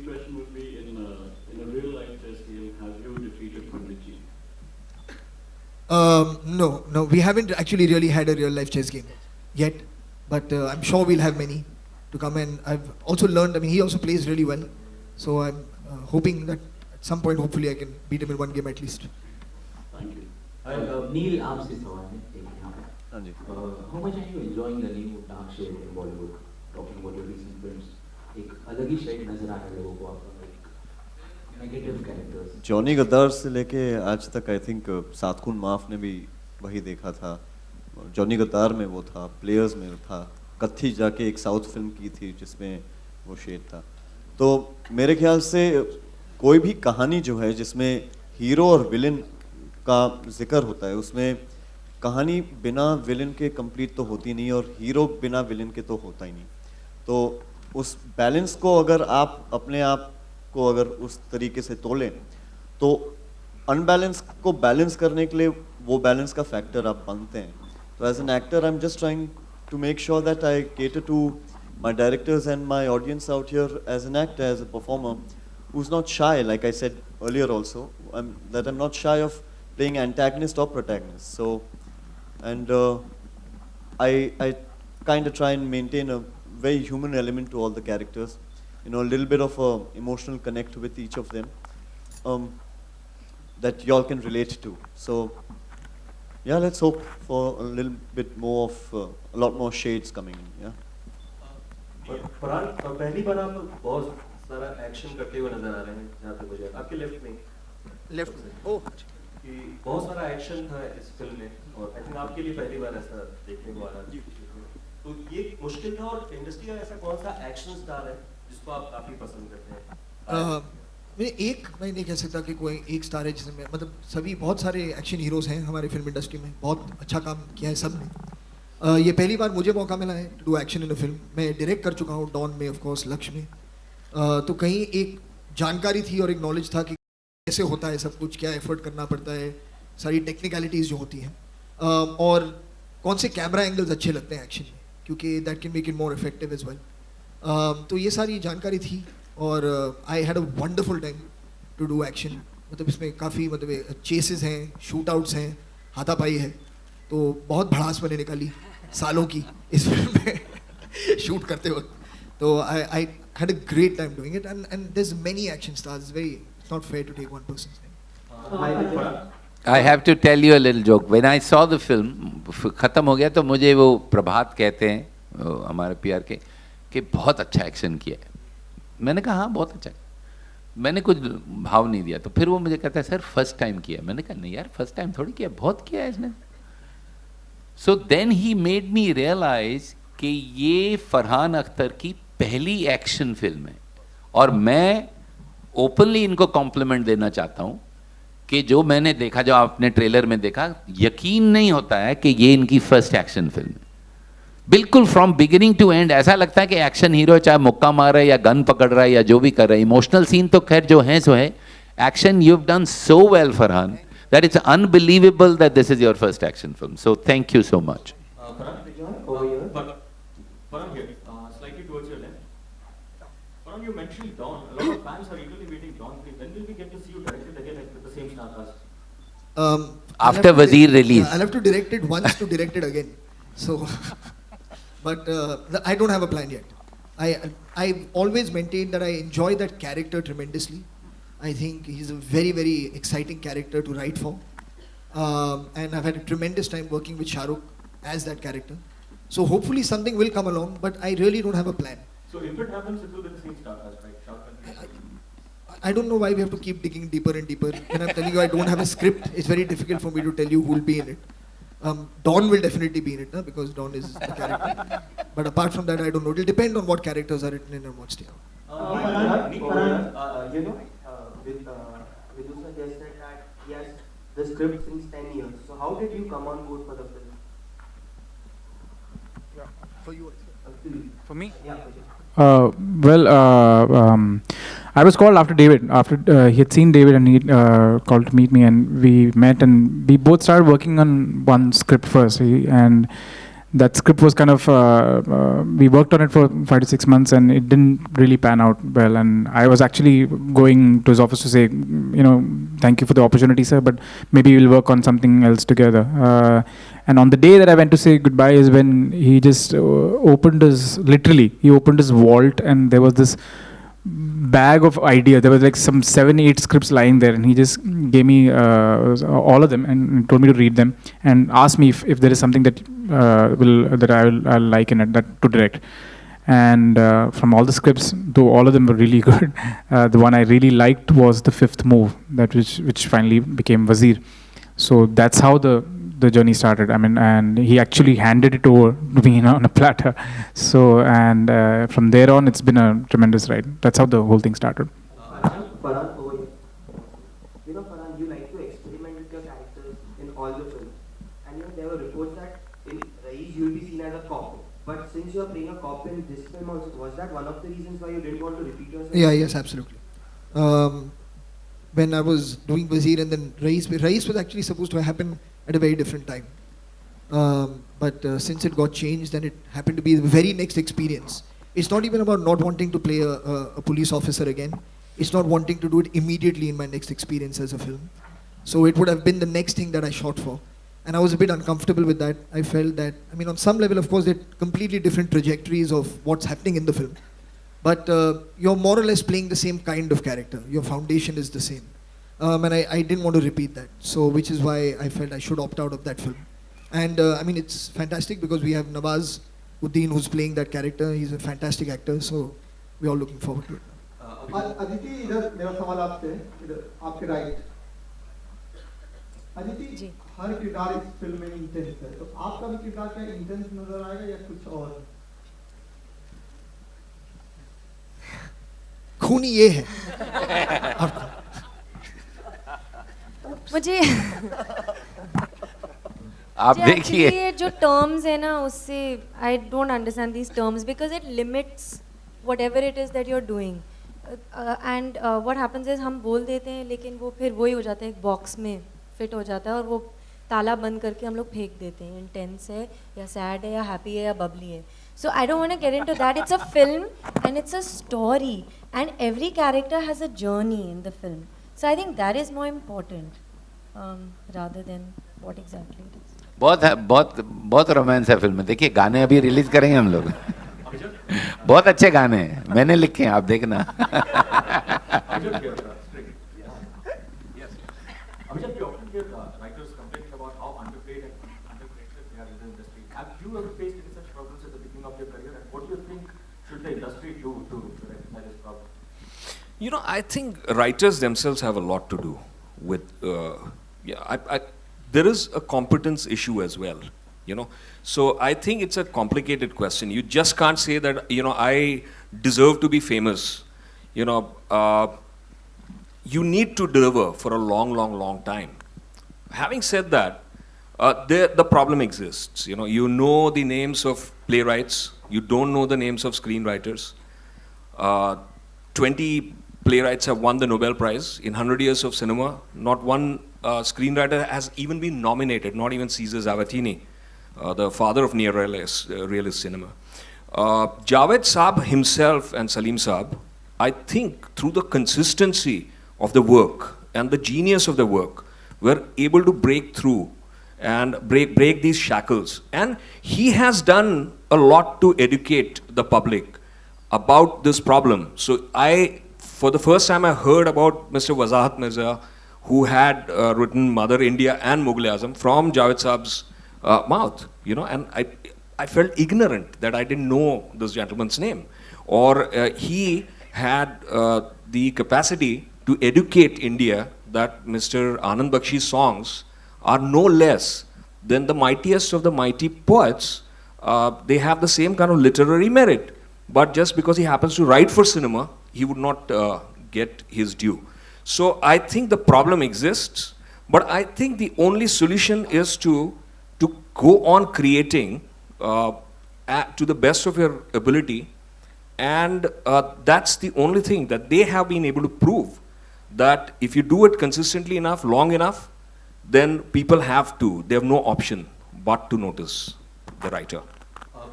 second question would be in a real life chess game, have you defeated Pandit ji? No, we haven't actually really had a real life chess game yet, but I'm sure we'll have many to come. And I've also learned. I mean, he also plays really well, so I'm hoping that at some point, hopefully, I can beat him in one game at least. Thank you. Neil, आपसे सवाल है एक यहाँ पे. हाँ जी. How much are you enjoying the new dark shade in Bollywood? Talking about your recent films, एक अलग ही shade नजर आ रहा है लोगों को आपका, like negative characters. जॉनी गद्दार से लेके आज तक आई थिंक सात खून माफ ने भी वही देखा था. जॉनी गद्दार में वो था, प्लेयर्स में था, कत्थी जाके एक साउथ फिल्म की थी जिसमें वो शेड था. तो मेरे ख्याल से कोई भी कहानी जो है जिसमें हीरो और विलन का जिक्र होता है, उसमें कहानी बिना विलन के कंप्लीट तो होती नहीं और हीरो बिना विलन के तो होता ही नहीं. तो उस बैलेंस को अगर आप अपने आप को अगर उस तरीके से तोलें तो अनबैलेंस को बैलेंस करने के लिए वो बैलेंस का फैक्टर आप बनते हैं. तो as an actor I am just trying to make sure that I cater to my directors and my audience out here as an actor, as a performer, who's not shy, like I said earlier also, that I'm not shy of playing antagonist or protagonist. So, and I kind of try and maintain a very human element to all the characters, you know, a little bit of a emotional connect with each of them, that y'all can relate to. So, yeah, let's hope for a little bit more of a lot more shades coming in. Yeah. Farhan, पहली बार आप बहुत सारा action करते हुए नजर आ रहे हैं जहाँ तक मुझे आपके लेफ्ट में कि बहुत सारा एक्शन था इस फिल्म में और आई थिंक आपके लिए पहली बार ऐसा देखने को आ रहा है. तो ये मुश्किल था और इंडस्ट्री का ऐसा कौन सा एक्शन स्टार है जिसको आप काफी पसंद करते हैं? मैं नहीं कह सकता कि कोई एक स्टार है जिसमें, मतलब सभी बहुत सारे एक्शन हीरोज़ हैं हमारे फिल्म इंडस्ट्री में, बहुत अच्छा काम किया है सब ने. ये पहली बार मुझे मौका मिला है to do action in a film. मैं डायरेक्ट कर चुका हूँ डॉन में, ऑफ कोर्स लक्ष्य में. तो कहीं एक जानकारी थी और एक नॉलेज था कि कैसे होता है सब कुछ, क्या एफर्ट करना पड़ता है, सारी टेक्निकलिटीज़ जो होती हैं, और कौन से कैमरा एंगल्स अच्छे लगते हैं एक्शन में, क्योंकि that can make it more effective as well. तो ये सारी जानकारी थी और I had a wonderful time to do action. मतलब इसमें काफ़ी मतलब चेसेस हैं, शूट आउट्स हैं, हाथापाई है, तो बहुत भड़ास मैंने निकाली सालों की इस फिल्म में शूट करते वक्त. तो I had a great time doing it and there is many action stars. Very it's not fair to take one person's name. I have to tell you a little joke. When I saw the film, ख़त्म हो गया तो मुझे वो प्रभात कहते हैं हमारे PR के कि बहुत अच्छा एक्शन किया है. मैंने कहा हाँ बहुत अच्छा है. मैंने कुछ भाव नहीं दिया. तो फिर वो मुझे कहता है सर फर्स्ट टाइम किया. मैंने कहा नहीं यार फर्स्ट टाइम थोड़ी किया, बहुत किया है इसने. So then he made me realize कि ये फरहान अख्तर की पहली एक्शन फिल्म है और मैं ओपनली इनको कॉम्प्लीमेंट देना चाहता हूँ कि जो मैंने देखा, जो आपने ट्रेलर में देखा, यकीन नहीं होता है कि ये इनकी फर्स्ट एक्शन फिल्म है. बिल्कुल फ्रॉम बिगिनिंग टू एंड ऐसा लगता है कि एक्शन हीरो चाहे मुक्का मार रहा है या गन पकड़ रहा है या जो भी कर रहा है, इमोशनल सीन तो खैर जो है सो है. Action you have done so well Farhan that it's unbelievable that this is your first action film. So thank you so much. Farhan here, slightly towards your left. Farhan, you mentioned Dawn. A lot of fans are eagerly waiting Dawn 3. When will we get to see you directed again with the same star cast? After Wazir release. I'll have to direct it once to direct it again. So, but I don't have a plan yet. I've always maintained that I enjoy that character tremendously. I think he's a very, very exciting character to write for. And I've had a tremendous time working with Shah Rukh as that character. So hopefully something will come along, but I really don't have a plan. So if it happens, it will be the same star cast, right? Shah Rukh and I don't know why we have to keep digging deeper and deeper. When I'm telling you I don't have a script, it's very difficult for me to tell you who will be in it. Dawn will definitely be in it, because Dawn is the character. But apart from that, I don't know. It will depend on what characters are written in and what's there. You know, Vidusa just said that he has the script since 10 years. So how did you come on board for the film? For you. For me? Yeah. Well, I was called after David. After he had seen David and he called to meet me, and we met, and we both started working on one script first. And that script was kind of we worked on it for 5 to 6 months, and it didn't really pan out well. And I was actually going to his office to say, thank you for the opportunity, sir, but maybe we'll work on something else together. And on the day that I went to say goodbye is when he just opened his vault, and there was this bag of ideas. There was like some 7-8 scripts lying there, and he just gave me all of them and told me to read them and asked me if there is something that I'll like in it, that to direct. And from all the scripts, though all of them were really good, the one I really liked was The Fifth Move, which finally became Wazir. So that's how the journey started. I mean, and he actually handed it over to me on a platter. So, and from there on, it's been a tremendous ride. That's how the whole thing started. Farhan, over here. Farhan, you like to experiment with your characters in all the films. And there were reports that in Raees you'll be seen as a cop. But since you're playing a cop in this film also, was that one of the reasons why you didn't want to repeat yourself? Yes, absolutely. When I was doing Wazir and then Raees was actually supposed to happen at a very different time. But since it got changed, then it happened to be the very next experience. It's not even about not wanting to play a police officer again. It's not wanting to do it immediately in my next experience as a film. So it would have been the next thing that I shot for. And I was a bit uncomfortable with that. I felt that, on some level, of course, they're completely different trajectories of what's happening in the film. But you're more or less playing the same kind of character. Your foundation is the same. And I didn't want to repeat that. So, which is why I felt I should opt out of that film. And it's fantastic because we have Nawaz Uddin who's playing that character. He's a fantastic actor. So, we're all looking forward to it. Aditi, इधर मेरा सवाल आपसे, इधर आपके right. Aditi, हर किरदार इस film में intense है, तो आपका भी किरदार क्या इंटेंस नजर आएगा या कुछ और? खूनी ये है। मुझे आप देखिए ये जो टर्म्स है ना, उससे I don't understand these terms because it limits whatever it is that you are doing and what happens is हम बोल देते हैं लेकिन वो फिर वही हो जाता है, एक बॉक्स में फिट हो जाता है और वो ताला बंद करके हम लोग फेंक देते हैं, इंटेंस है या सैड है या हैप्पी है या बबली है. So I don't want to get into that. It's a film and it's a story and every character has a journey in the film. So I think that is more important rather than what exactly it is. बहुत romance है film में. देखिए गाने अभी release करेंगे हम लोग. बहुत अच्छे गाने हैं, मैंने लिखे हैं, आप देखना. Abhijit, we often hear writers complaining about how underpaid and underrated they are in the industry. Have you ever faced any such problems at the beginning of your career, and what do you think should the industry do to rectify this problem? You know, I think writers themselves have a lot to do with, there is a competence issue as well, you know. So I think it's a complicated question. You just can't say that, you know, I deserve to be famous. You know, you need to deliver for a long, long, long time. Having said that, the problem exists. You know the names of playwrights. You don't know the names of screenwriters. 20 playwrights have won the Nobel Prize in 100 years of cinema. Not one screenwriter has even been nominated, not even Cesar Zavattini, the father of neo-realist cinema. Javed Saab himself and Salim Saab, I think through the consistency of the work and the genius of the work, were able to break through and break these shackles. And he has done a lot to educate the public about this problem. So for the first time I heard about Mr. Wazahat Mirza, who had written Mother India and Mughal-e-Azam from Javed Saab's mouth, and I felt ignorant that I didn't know this gentleman's name. Or he had the capacity to educate India that Mr. Anand Bakshi's songs are no less than the mightiest of the mighty poets. They have the same kind of literary merit, but just because he happens to write for cinema, he would not get his due. So I think the problem exists, but I think the only solution is to go on creating to the best of your ability, and that's the only thing that they have been able to prove, that if you do it consistently enough, long enough, then people they have no option but to notice. the writer.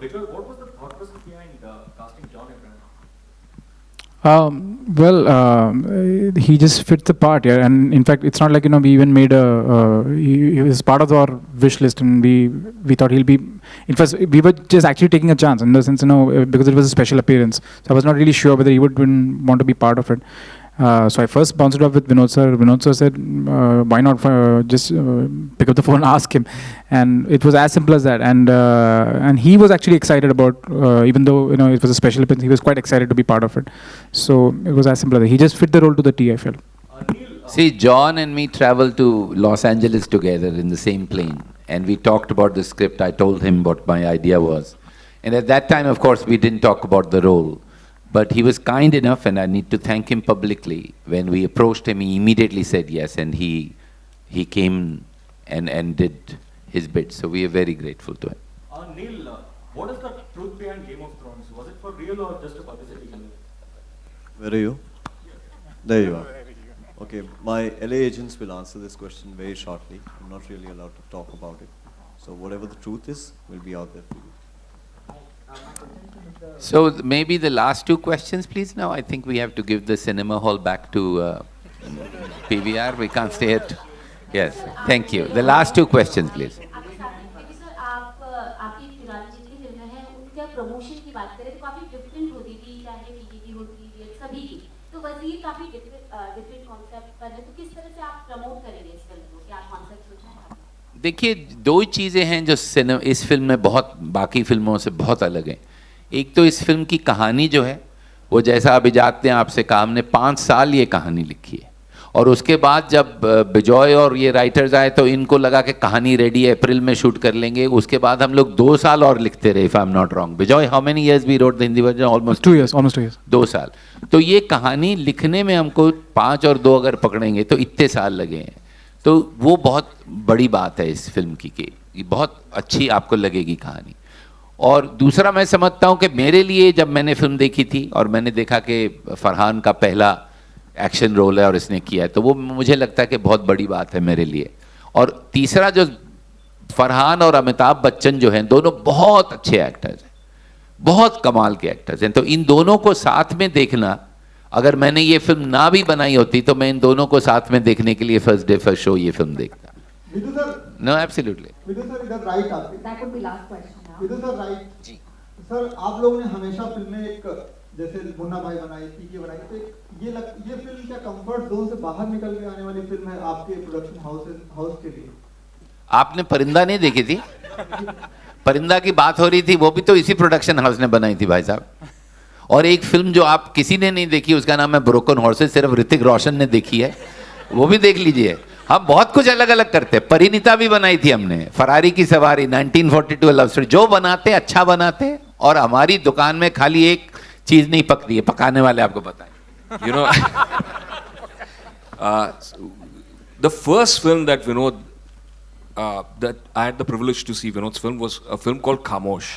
Bijoy, what was the thought process behind casting John Abraham? He just fit the part, yeah. And in fact, it's not like, we even made he was part of our wish list, and we thought he'll be. In fact, we were just actually taking a chance in the sense, because it was a special appearance. So I was not really sure whether he would want to be part of it. So I first bounced it up with Vinod sir. Vinod sir said, why not just pick up the phone and ask him. And it was as simple as that. And he was actually excited about, even though it was a special appearance, he was quite excited to be part of it. So it was as simple as that. He just fit the role to the T, I felt. See, John and me traveled to Los Angeles together in the same plane. And we talked about the script. I told him what my idea was. And at that time, of course, we didn't talk about the role. But he was kind enough, and I need to thank him publicly. When we approached him, he immediately said yes, and he came and did his bit. So we are very grateful to him. Neil, what is the truth behind Game of Thrones? Was it for real or just a publicity gimmick? Where are you? There you are. Okay, my LA agents will answer this question very shortly. I'm not really allowed to talk about it. So whatever the truth is, will be out there for you. So maybe the last two questions, please. Now I think we have to give the cinema hall back to PVR. We can't stay at. Yes, thank you. The last two questions, please. Promotion की बात करें तो काफी different होती थी, चाहे PGT हो पीवीएट सभी की, तो वजीर काफी डिफरेंट कॉन्सेप्ट पर है, तो किस तरह से आप प्रमोट करेंगे इस फिल्म को, क्या कॉन्सेप्ट सोचा है? देखिए, दो चीज़ें हैं जो इस फिल्म में बहुत बाकी फिल्मों से बहुत अलग हैं। एक तो इस फिल्म की कहानी जो है वो, जैसा अभिजात ने आपसे कहा, हमने 5 साल ये कहानी लिखी है, और उसके बाद जब बिजॉय और ये राइटर्स आए तो इनको लगा कि कहानी रेडी है, अप्रैल में शूट कर लेंगे। उसके बाद हम लोग 2 साल और लिखते रहे, if I am not wrong. Bijoy, how many years we wrote the Hindi version? Almost 2 years. 2 साल। तो ये कहानी लिखने में हमको 5 और 2 अगर पकड़ेंगे तो इतने साल लगे हैं। तो वो बहुत बड़ी बात है इस फिल्म की, कि ये बहुत अच्छी आपको लगेगी कहानी। और दूसरा, मैं समझता हूँ कि मेरे लिए जब मैंने फिल्म देखी थी और मैंने देखा कि फरहान का पहला एक्शन रोल है और इसने किया है, तो वो मुझे लगता है कि बहुत बड़ी बात है मेरे लिए। और तीसरा, जो फरहान और अमिताभ बच्चन जो हैं, दोनों बहुत अच्छे एक्टर्स हैं, बहुत कमाल के एक्टर्स हैं। तो इन दोनों को साथ में देखना, अगर मैंने ये फिल्म ना भी बनाई होती तो मैं इन दोनों को साथ में देखने के लिए फर्स्ट डे फर्स्ट शो ये फिल्म देखता। Vidhu sir, no, absolutely. Vidhu sir, इधर राइट आपके। That would be last question. Vidhu sir, right जी। सर, आप लोगों ने हमेशा फिल्में एक, जैसे मुन्ना भाई बनाई, पीके बनाई, तो ये फिल्म क्या कंफर्ट जोन से बाहर निकल के आने वाली फिल्म है आपके प्रोडक्शन हाउस के लिए? आपने परिंदा नहीं देखी थी? परिंदा की बात हो रही थी, वो भी तो इसी प्रोडक्शन हाउस ने बनाई थी भाई साहब। और एक फिल्म जो आप किसी ने नहीं देखी, उसका नाम है ब्रोकन हॉर्सेस, सिर्फ ऋतिक रोशन ने देखी है, वो भी देख लीजिए। हम बहुत कुछ अलग अलग करते हैं। परिणीता भी बनाई थी हमने, फरारी की सवारी, 1942 लव स्टोरी। जो बनाते अच्छा बनाते, और हमारी दुकान में खाली एक चीज नहीं पकती है, पकाने वाले आपको बताएं। You know, the first film that Vinod, that I had the privilege to see Vinod's film, was a film called Khamosh,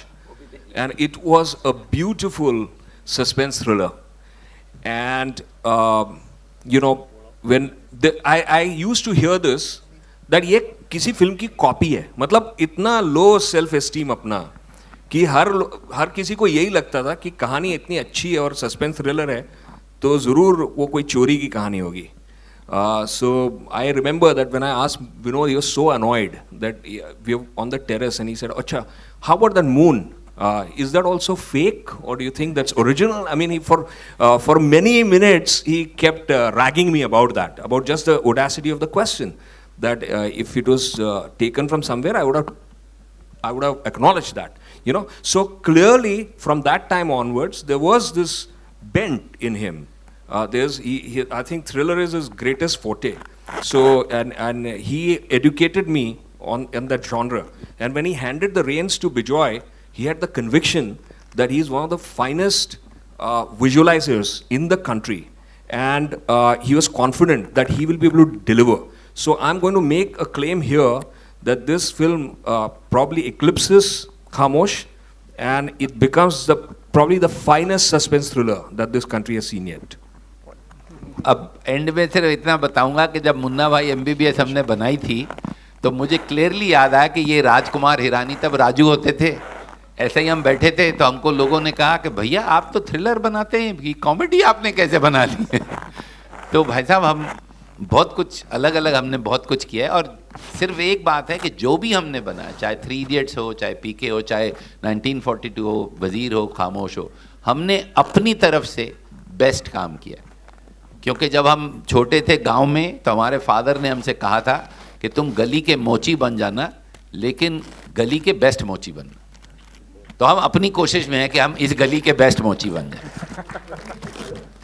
and it was a beautiful suspense thriller. And when I used to hear this, that ये किसी film की copy है, मतलब इतना low self esteem अपना कि हर किसी को यही लगता था कि कहानी इतनी अच्छी है और सस्पेंस थ्रिलर है तो ज़रूर वो कोई चोरी की कहानी होगी। So I remember that when I asked Vinod, he was so annoyed that we were on the terrace and he said, "Acha, how about that moon? Is that also fake, or do you think that's original?" I mean, for many minutes he kept ragging me about that, about just the audacity of the question, that if it was taken from somewhere, I would have acknowledged that, you know. So clearly, from that time onwards, there was this bent in him. I think thriller is his greatest forte. So and he educated me on that genre. And when he handed the reins to Bijoy, he had the conviction that he is one of the finest visualizers in the country, and he was confident that he will be able to deliver. So I'm going to make a claim here that this film probably eclipses Khamosh, and it becomes probably the finest suspense thriller that this country has seen yet. अब and में सिर्फ इतना बताऊंगा कि जब मुन्ना भाई MBBS हमने बनाई थी तो मुझे क्लियरली याद आया कि ये राजकुमार हिरानी तब राजू होते थे, ऐसे ही हम बैठे थे तो हमको लोगों ने कहा कि भैया आप तो थ्रिलर बनाते हैं, कि कॉमेडी आपने कैसे बना ली है। तो भाई साहब हम बहुत कुछ अलग अलग हमने बहुत कुछ किया है, और सिर्फ एक बात है कि जो भी हमने बनाया, चाहे 3 इडियट्स हो, चाहे पीके हो, चाहे 1942 हो, वजीर हो, खामोश हो, हमने अपनी तरफ से बेस्ट काम किया। क्योंकि जब हम छोटे थे गांव में तो हमारे फादर ने हमसे कहा था कि तुम गली के मोची बन जाना, लेकिन गली के बेस्ट मोची बनना। तो हम अपनी कोशिश में हैं कि हम इस गली के बेस्ट मोची बन जाएं।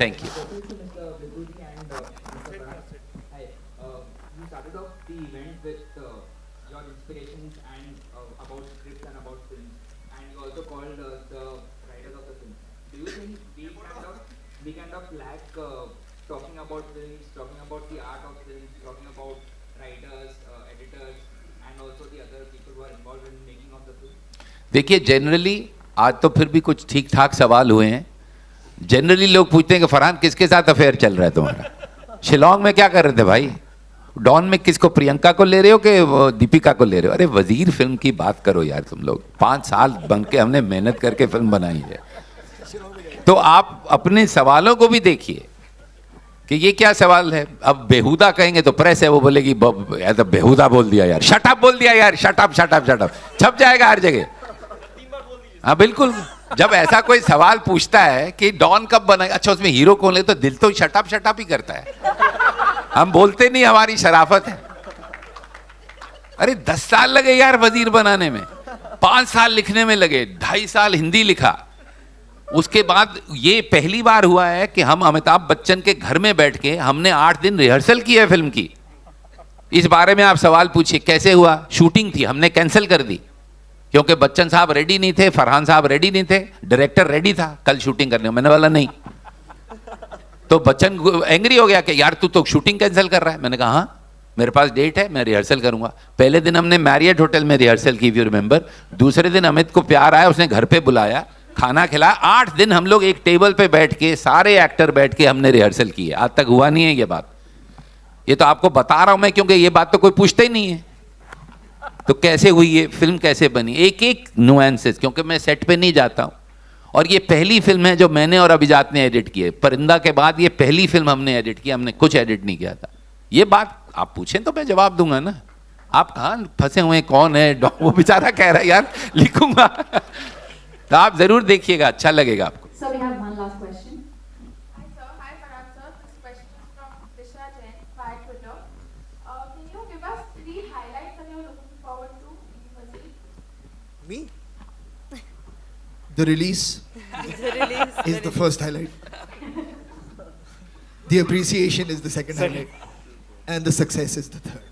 Thank you. talking about films, talking about the art of films, talking about writers, editors, and also the other people who are involved in making of the film? देखिए जनरली आज तो फिर भी कुछ ठीक ठाक सवाल हुए हैं। जनरली लोग पूछते हैं कि फरहान किसके साथ अफेयर चल रहा है तुम्हारा? शिलोंग में क्या कर रहे थे भाई? डॉन में किसको, प्रियंका को ले रहे हो कि दीपिका को ले रहे हो? अरे वजीर फिल्म की बात करो यार तुम लोग। 5 साल बन के हमने मेहनत करके फिल्म बनाई है। तो आप अपने सवालों को भी देखिए कि ये क्या सवाल है। अब बेहुदा कहेंगे तो प्रेस है वो बोलेगी तो बेहुदा बोल दिया यार, शट अप बोल दिया यार, shut up shut up shut up, छप जाएगा हर जगह। हाँ बिल्कुल, जब ऐसा कोई सवाल पूछता है कि डॉन कब बना, अच्छा उसमें हीरो कौन है, तो दिल तो शट अप ही करता है। हम बोलते नहीं, हमारी शराफत है। अरे 10 साल लगे यार वजीर बनाने में, 5 साल लिखने में लगे, 2.5 साल हिंदी लिखा। उसके बाद ये पहली बार हुआ है कि हम अमिताभ बच्चन के घर में बैठ के हमने 8 दिन रिहर्सल की है फिल्म की। इस बारे में आप सवाल पूछिए कैसे हुआ? शूटिंग थी, हमने कैंसिल कर दी क्योंकि बच्चन साहब रेडी नहीं थे, फरहान साहब रेडी नहीं थे, डायरेक्टर रेडी था कल शूटिंग करने, मैंने बोला नहीं। तो बच्चन एंग्री हो गया कि यार तू तो शूटिंग कैंसिल कर रहा है। मैंने कहा हाँ मेरे पास डेट है, मैं रिहर्सल करूंगा। पहले दिन हमने मैरियट होटल में रिहर्सल की, इफ यू रिमेंबर। दूसरे दिन अमित को प्यार आया, उसने घर पे बुलाया, खाना खिलाया। 8 दिन हम लोग एक टेबल पे बैठ के, सारे एक्टर बैठ के हमने रिहर्सल की है। आज तक हुआ नहीं है ये बात। ये तो आपको बता रहा हूं मैं क्योंकि ये बात तो कोई पूछता ही नहीं है। तो कैसे हुई ये फिल्म, कैसे बनी, एक एक नुएंसेस, क्योंकि मैं सेट पे नहीं जाता हूं। और ये पहली फिल्म है जो मैंने और अभिजात ने एडिट की है। परिंदा के बाद ये पहली फिल्म हमने एडिट की, हमने कुछ एडिट नहीं किया था। ये बात आप पूछें तो मैं जवाब दूंगा ना। आप कहाँ फंसे हुए, कौन है वो बेचारा कह रहा है यार लिखूंगा। तो आप जरूर देखिएगा, अच्छा लगेगा आपको। So we have one last question. Hi sir, hi Farhad sir. This question is from Disha Jain via Twitter. Can you give us 3 highlights that you're looking forward to in Wazir? Me? The release is the first highlight. The appreciation is the second highlight. And the success is the third.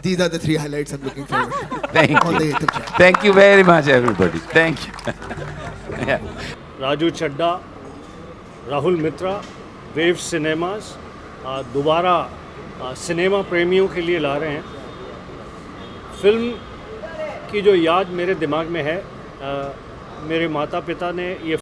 These are the 3 highlights I'm looking forward to. Thank On the you. 8th of Jan. Thank you very much everybody. Thank you. Yeah. Raju Chaddha, Rahul Mitra, wave cinemas दोबारा cinema प्रेमियों के लिए ला रहे हैं। Film की जो याद मेरे दिमाग में है, मेरे माता पिता ने ये